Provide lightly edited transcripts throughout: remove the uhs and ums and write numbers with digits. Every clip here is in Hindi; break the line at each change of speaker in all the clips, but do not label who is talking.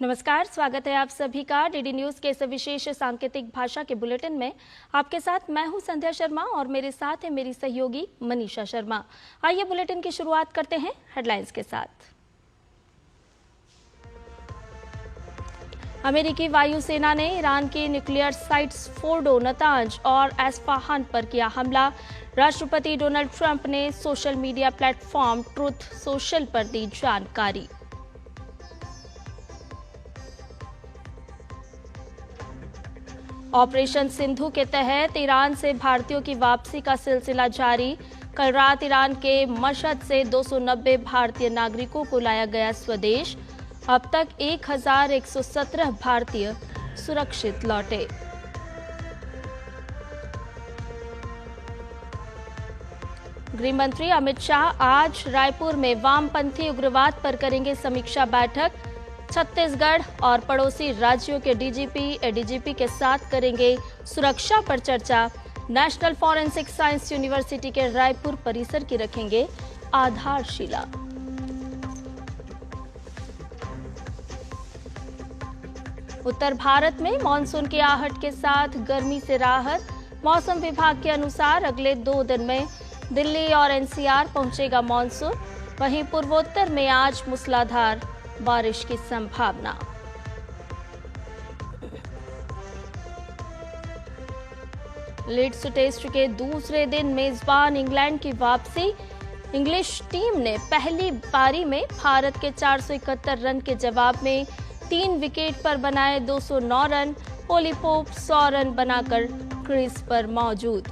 नमस्कार, स्वागत है आप सभी का डीडी न्यूज के इस विशेष सांकेतिक भाषा के बुलेटिन में। आपके साथ मैं हूं संध्या शर्मा और मेरे साथ है मेरी सहयोगी मनीषा शर्मा। आइए बुलेटिन की शुरुआत करते हैं हेडलाइंस के साथ। अमेरिकी वायुसेना ने ईरान की न्यूक्लियर साइट्स फोर्डो, नतांज और एस्फहान पर किया हमला। राष्ट्रपति डोनाल्ड ट्रंप ने social media platform truth social पर दी जानकारी। ऑपरेशन सिंधु के तहत ईरान से भारतीयों की वापसी का सिलसिला जारी। कल रात ईरान के मशहद से 290 भारतीय नागरिकों को लाया गया स्वदेश। अब तक 1117 भारतीय सुरक्षित लौटे। गृह मंत्री अमित शाह आज रायपुर में वामपंथी उग्रवाद पर करेंगे समीक्षा बैठक। छत्तीसगढ़ और पड़ोसी राज्यों के डीजीपी, एडीजीपी के साथ करेंगे सुरक्षा पर चर्चा। नेशनल फॉरेंसिक साइंस यूनिवर्सिटी के रायपुर परिसर की रखेंगे आधारशिला। उत्तर भारत में मानसून की आहट के साथ गर्मी से राहत। मौसम विभाग के अनुसार अगले 2 दिन में दिल्ली और एनसीआर पहुंचेगा मानसून। वहीं पूर्वोत्तर में आज मूसलाधार बारिश की संभावना। लीड्स टेस्ट के दूसरे दिन मेजबान इंग्लैंड की वापसी। इंग्लिश टीम ने पहली पारी में भारत के 471 रन के जवाब में 3 विकेट पर बनाए 209 रन। ओली पोप 100 रन बनाकर क्रीज पर मौजूद।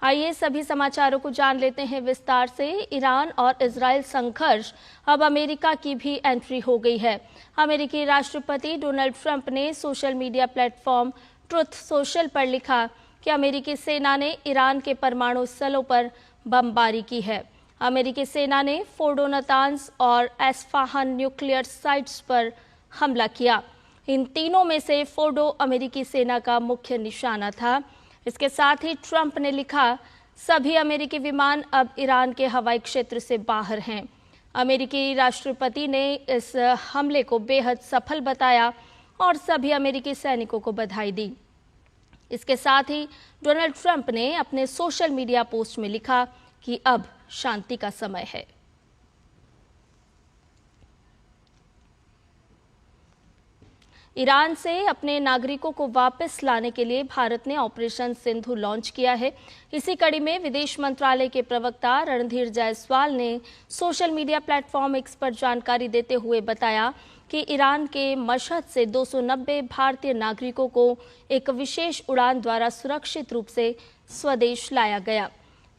आइए सभी समाचारों को जान लेते हैं विस्तार से। ईरान और इजराइल संघर्ष, अब अमेरिका की भी एंट्री हो गई है। अमेरिकी राष्ट्रपति डोनाल्ड ट्रंप ने social media platform truth social पर लिखा कि अमेरिकी सेना ने ईरान के परमाणु स्थलों पर बमबारी की है। अमेरिकी सेना ने फोर्डो, नतांज और एस्फहान न्यूक्लियर साइट्स पर हमला किया। इन तीनों में से फोर्डो अमेरिकी सेना का मुख्य निशाना था। इसके साथ ही ट्रंप ने लिखा, सभी अमेरिकी विमान अब ईरान के हवाई क्षेत्र से बाहर हैं। अमेरिकी राष्ट्रपति ने इस हमले को बेहद सफल बताया और सभी अमेरिकी सैनिकों को बधाई दी। इसके साथ ही डोनाल्ड ट्रंप ने अपने सोशल मीडिया पोस्ट में लिखा कि अब शांति का समय है। ईरान से अपने नागरिकों को वापस लाने के लिए भारत ने ऑपरेशन सिंधु लॉन्च किया है। इसी कड़ी में विदेश मंत्रालय के प्रवक्ता रणधीर जायसवाल ने सोशल मीडिया प्लेटफॉर्म एक्स पर जानकारी देते हुए बताया कि ईरान के मशहद से 290 भारतीय नागरिकों को एक विशेष उड़ान द्वारा सुरक्षित रूप से स्वदेश लाया गया।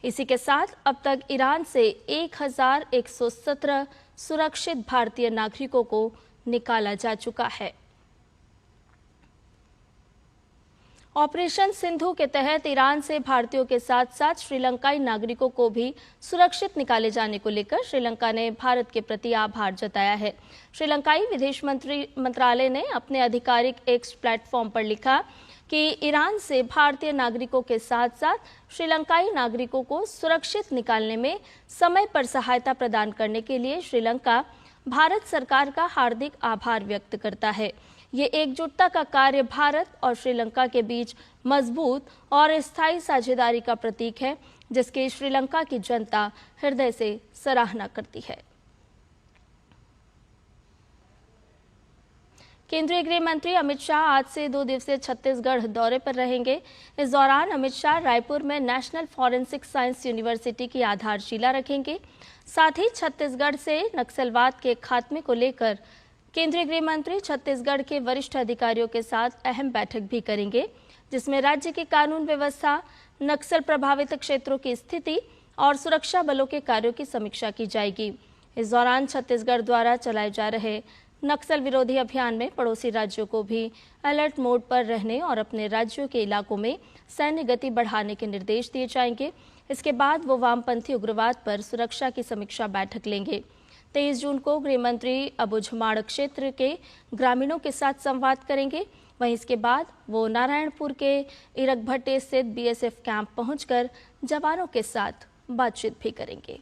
इसी के साथ अब तक ईरान से 1117 सुरक्षित भारतीय नागरिकों को निकाला जा चुका है। ऑपरेशन सिंधु के तहत ईरान से भारतीयों के साथ साथ श्रीलंकाई नागरिकों को भी सुरक्षित निकाले जाने को लेकर श्रीलंका ने भारत के प्रति आभार जताया है। श्रीलंकाई विदेश मंत्रालय ने अपने आधिकारिक एक्स प्लेटफॉर्म पर लिखा कि ईरान से भारतीय नागरिकों के साथ साथ श्रीलंकाई नागरिकों को सुरक्षित निकालने में समय पर सहायता प्रदान करने के लिए श्रीलंका भारत सरकार का हार्दिक आभार व्यक्त करता है। ये एकजुटता का कार्य भारत और श्रीलंका के बीच मजबूत और स्थायी साझेदारी का प्रतीक है, जिसकी श्रीलंका की जनता हृदय से सराहना करती है। केंद्रीय गृह मंत्री अमित शाह आज से 2 दिवसीय छत्तीसगढ़ दौरे पर रहेंगे। इस दौरान अमित शाह रायपुर में नेशनल फॉरेंसिक साइंस यूनिवर्सिटी की आधारशिला रखेंगे। साथ ही छत्तीसगढ़ से नक्सलवाद के खात्मे को लेकर केंद्रीय गृह मंत्री छत्तीसगढ़ के वरिष्ठ अधिकारियों के साथ अहम बैठक भी करेंगे, जिसमें राज्य की कानून व्यवस्था, नक्सल प्रभावित क्षेत्रों की स्थिति और सुरक्षा बलों के कार्यों की समीक्षा की जाएगी। इस दौरान छत्तीसगढ़ द्वारा चलाए जा रहे नक्सल विरोधी अभियान में पड़ोसी राज्यों को भी अलर्ट मोड पर रहने और अपने राज्यों के इलाकों में सैन्य गति बढ़ाने के निर्देश दिए जाएंगे। इसके बाद वो वामपंथी उग्रवाद पर सुरक्षा की समीक्षा बैठक लेंगे। 23 जून को गृह मंत्री अबुझमाड़ क्षेत्र के ग्रामीणों के साथ संवाद करेंगे। वहीं इसके बाद वो नारायणपुर के इरगभट्टे स्थित बीएसएफ कैंप पहुंचकर जवानों के साथ बातचीत भी करेंगे।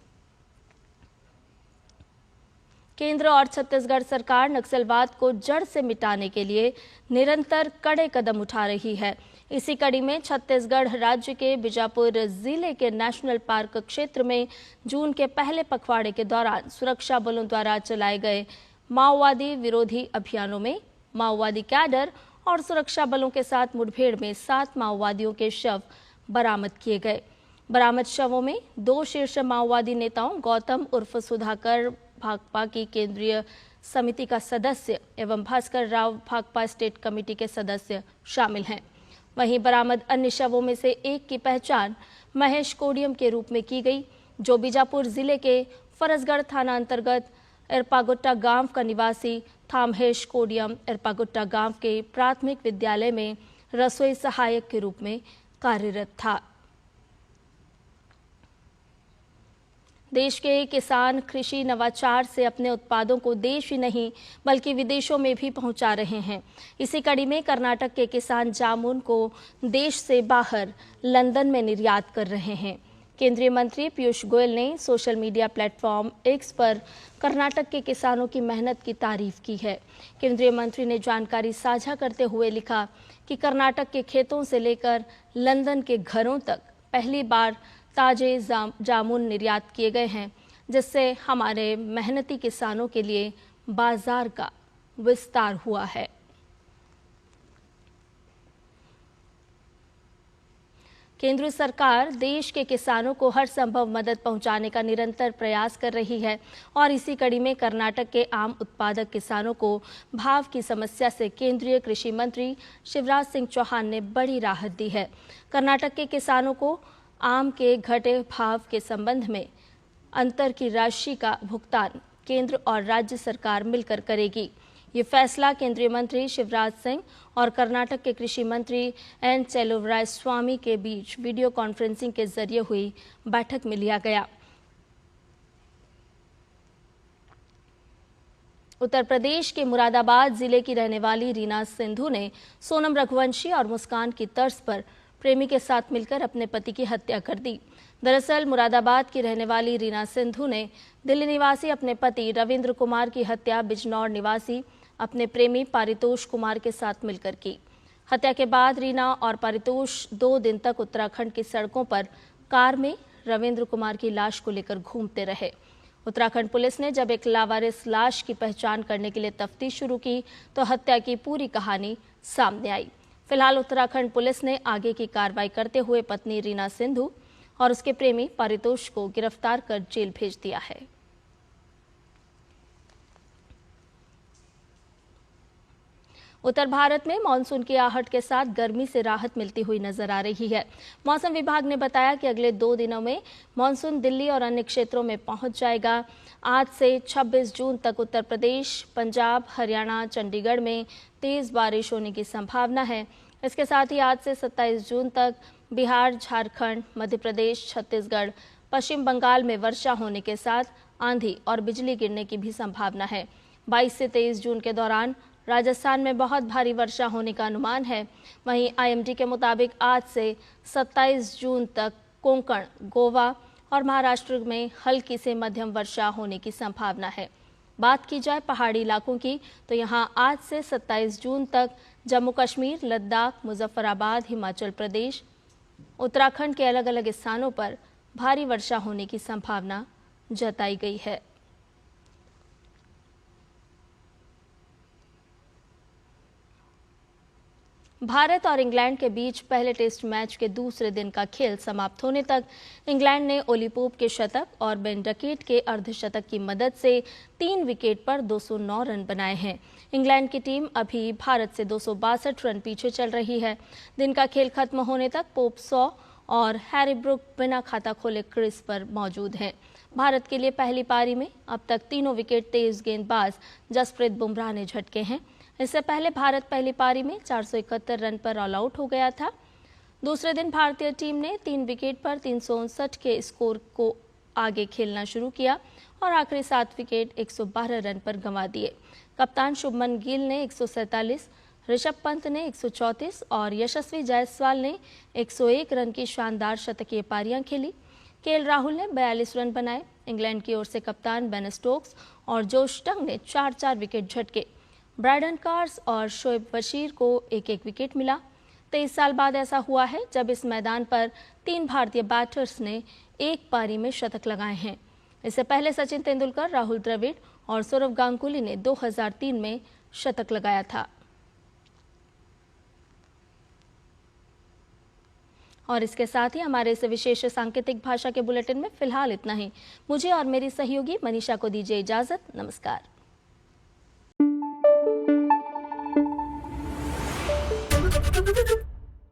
केंद्र और छत्तीसगढ़ सरकार नक्सलवाद को जड़ से मिटाने के लिए निरंतर कड़े कदम उठा रही है। इसी कड़ी में छत्तीसगढ़ राज्य के बीजापुर जिले के नेशनल पार्क क्षेत्र में जून के पहले पखवाड़े के दौरान सुरक्षा बलों द्वारा चलाए गए माओवादी विरोधी अभियानों में माओवादी कैडर और सुरक्षा बलों के साथ मुठभेड़ में 7 माओवादियों के शव बरामद किए गए। बरामद शवों में 2 शीर्ष माओवादी नेताओं गौतम उर्फ सुधाकर भाकपा की केंद्रीय समिति का सदस्य एवं भास्कर राव भाकपा स्टेट कमेटी के सदस्य शामिल हैं। वहीं बरामद अन्य शवों में से एक की पहचान महेश कोडियम के रूप में की गई, जो बीजापुर जिले के फरसगढ़ थाना अंतर्गत एरपागुट्टा गांव का निवासी था। महेश कोडियम एरपागुट्टा गांव के प्राथमिक विद्यालय में रसोई सहायक के रूप में कार्यरत था। देश के किसान कृषि नवाचार से अपने उत्पादों को देश ही नहीं बल्कि विदेशों में भी पहुंचा रहे हैं। इसी कड़ी में कर्नाटक के किसान जामुन को देश से बाहर लंदन में निर्यात कर रहे हैं। केंद्रीय मंत्री पीयूष गोयल ने सोशल मीडिया प्लेटफॉर्म एक्स पर कर्नाटक के किसानों की मेहनत की तारीफ की है। केंद्रीय मंत्री ने जानकारी साझा करते हुए लिखा कि कर्नाटक के खेतों से लेकर लंदन के घरों तक पहली बार ताजे जामुन निर्यात किए गए हैं, जिससे हमारे मेहनती किसानों के लिए बाजार का विस्तार हुआ है। केंद्र सरकार देश के किसानों को हर संभव मदद पहुंचाने का निरंतर प्रयास कर रही है और इसी कड़ी में कर्नाटक के आम उत्पादक किसानों को भाव की समस्या से केंद्रीय कृषि मंत्री शिवराज सिंह चौहान ने बड़ी राहत दी है। कर्नाटक के किसानों को आम के घटे भाव के संबंध में अंतर की राशि का भुगतान केंद्र और राज्य सरकार मिलकर करेगी। ये फैसला केंद्रीय मंत्री शिवराज सिंह और कर्नाटक के कृषि मंत्री एन चलुवरायस्वामी के बीच वीडियो कॉन्फ्रेंसिंग के जरिए हुई बैठक में लिया गया। उत्तर प्रदेश के मुरादाबाद जिले की रहने वाली रीना सिंधु ने सोनम रघुवंशी और मुस्कान की तर्ज पर प्रेमी के साथ मिलकर अपने पति की हत्या कर दी। दरअसल मुरादाबाद की रहने वाली रीना सिंधु ने दिल्ली निवासी अपने पति रविंद्र कुमार की हत्या बिजनौर निवासी अपने प्रेमी पारितोष कुमार के साथ मिलकर की। हत्या के बाद रीना और पारितोष 2 दिन तक उत्तराखंड की सड़कों पर कार में रविंद्र कुमार की लाश को लेकर घूमते रहे। उत्तराखंड पुलिस ने जब एक लावारिस लाश की पहचान करने के लिए तफ्तीश शुरू की तो हत्या की पूरी कहानी सामने आई। फिलहाल उत्तराखंड पुलिस ने आगे की कार्रवाई करते हुए पत्नी रीना सिंधु और उसके प्रेमी पारितोष को गिरफ्तार कर जेल भेज दिया है। उत्तर भारत में मानसून की आहट के साथ गर्मी से राहत मिलती हुई नजर आ रही है। मौसम विभाग ने बताया कि अगले 2 दिनों में मानसून दिल्ली और अन्य क्षेत्रों में पहुंच जाएगा। आज से 26 जून तक उत्तर प्रदेश, पंजाब, हरियाणा, चंडीगढ़ में तेज बारिश होने की संभावना है। इसके साथ ही आज से 27 जून तक बिहार, झारखंड, मध्य प्रदेश, छत्तीसगढ़, पश्चिम बंगाल में वर्षा होने के साथ आंधी और बिजली गिरने की भी संभावना है। 22 से 23 जून के दौरान राजस्थान में बहुत भारी वर्षा होने का अनुमान है। वहीं आईएमडी के मुताबिक आज से 27 जून तक कोंकण, गोवा और महाराष्ट्र में हल्की से मध्यम वर्षा होने की संभावना है। बात की जाए पहाड़ी इलाकों की तो यहां आज से 27 जून तक जम्मू कश्मीर, लद्दाख, मुजफ्फराबाद, हिमाचल प्रदेश, उत्तराखंड के अलग अलग स्थानों पर भारी वर्षा होने की संभावना जताई गई है। भारत और इंग्लैंड के बीच पहले टेस्ट मैच के दूसरे दिन का खेल समाप्त होने तक इंग्लैंड ने ओली पोप के शतक और बेन डकेट के अर्धशतक की मदद से 3 विकेट पर 209 रन बनाए हैं। इंग्लैंड की टीम अभी भारत से 262 रन पीछे चल रही है। दिन का खेल खत्म होने तक पोप 100 और हैरी ब्रुक बिना खाता खोले क्रीज पर मौजूद हैं। भारत के लिए पहली पारी में अब तक तीनों विकेट तेज गेंदबाज जसप्रीत बुमराह ने झटके हैं। इससे पहले भारत पहली पारी में 471 रन पर ऑल आउट हो गया था। दूसरे दिन भारतीय टीम ने 3 विकेट पर 359 के स्कोर को आगे खेलना शुरू किया और आखिरी 7 विकेट 112 रन पर गंवा दिए। कप्तान शुभमन गिल ने 147, ऋषभ पंत ने 134 और यशस्वी जायसवाल ने 101 रन की शानदार शतकीय पारियां खेली। राहुल ने 42 रन बनाए। इंग्लैंड की ओर से कप्तान बेन स्टोक्स और जोश टंग ने 4-4 विकेट झटके। ब्रायडन कार्स और शोएब बशीर को एक एक विकेट मिला। 23 साल बाद ऐसा हुआ है जब इस मैदान पर 3 भारतीय बैटर्स ने एक पारी में शतक लगाए हैं। इससे पहले सचिन तेंदुलकर, राहुल द्रविड़ और सौरव गांगुली ने 2003 में शतक लगाया था। और इसके साथ ही हमारे इस विशेष सांकेतिक भाषा के बुलेटिन में फिलहाल इतना ही। मुझे और मेरी सहयोगी मनीषा को दीजिए इजाजत। नमस्कार।